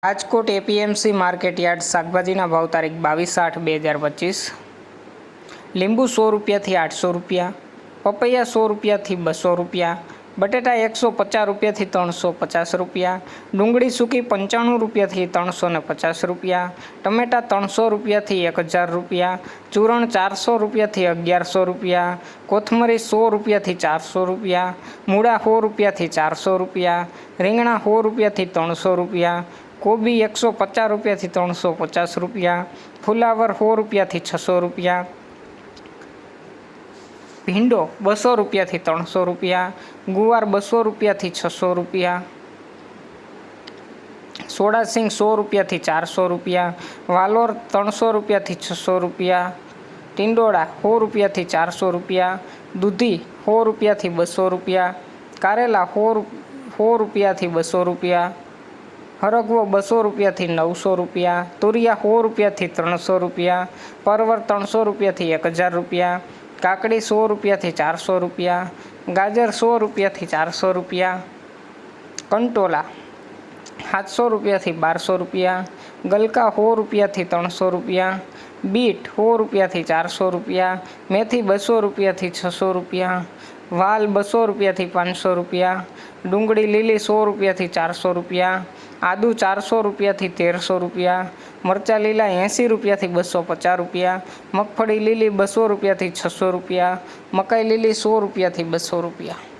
Rajkot APMC market yard શાકભાજીના ભાવ તારીખ 22/8/2025। લીંબુ 100 રૂપિયાથી 800 રૂપિયા, પપૈયા 100 રૂપિયાથી 200 રૂપિયા, બટેટા 150 રૂપિયાથી 350 રૂપિયા, ડુંગળી સૂકી 95 રૂપિયાથી 350 રૂપિયા, ટમેટા 300 રૂપિયાથી 1000 રૂપિયા, ચૂરણ 400 રૂપિયાથી 1100 રૂપિયા, કોથમરી 100 રૂપિયાથી 400 રૂપિયા, મૂળા 100 રૂપિયાથી 400 રૂપિયા, રીંગણા 100 રૂપિયાથી 300 રૂપિયા, કોબી 150 રૂપિયાથી 350 રૂપિયા, ફુલાવર 100 રૂપિયાથી 600 રૂપિયા, ભીંડો 200 રૂપિયાથી 300 રૂપિયા, ગુવાર 200 રૂપિયાથી 600 રૂપિયા, સોડાસિંગ 100 રૂપિયાથી 400 રૂપિયા, વાલોર 300 રૂપિયાથી 600 રૂપિયા, ટિંડોળા 100 રૂપિયાથી 400 રૂપિયા, દૂધી 100 રૂપિયાથી 200 રૂપિયા, કારેલા 100 રૂપિયાથી 200 રૂપિયા, હરગવો 200 રૂપિયાથી 900 રૂપિયા, તુરિયા 100 રૂપિયાથી 300 રૂપિયા, પરવર 300 રૂપિયાથી 1000 રૂપિયા, કાકડી 100 રૂપિયાથી 400 રૂપિયા, ગાજર 100 રૂપિયાથી 400 રૂપિયા, કંટોલા 700 રૂપિયાથી 1200 રૂપિયા, ગલકા 100 રૂપિયાથી 300 રૂપિયા, બીટ 100 રૂપિયાથી 400 રૂપિયા, મેથી 200 રૂપિયાથી 600 રૂપિયા, વાલ 200 રૂપિયાથી 500 રૂપિયા, ડુંગળી લીલી 100 રૂપિયાથી 400 રૂપિયા, આદુ 400 રૂપિયાથી 1300 રૂપિયા, મરચાં લીલા 80 રૂપિયાથી 250 રૂપિયા, મગફળી લીલી 200 રૂપિયાથી 600 રૂપિયા, મકાઈ લીલી 100 રૂપિયાથી 200 રૂપિયા।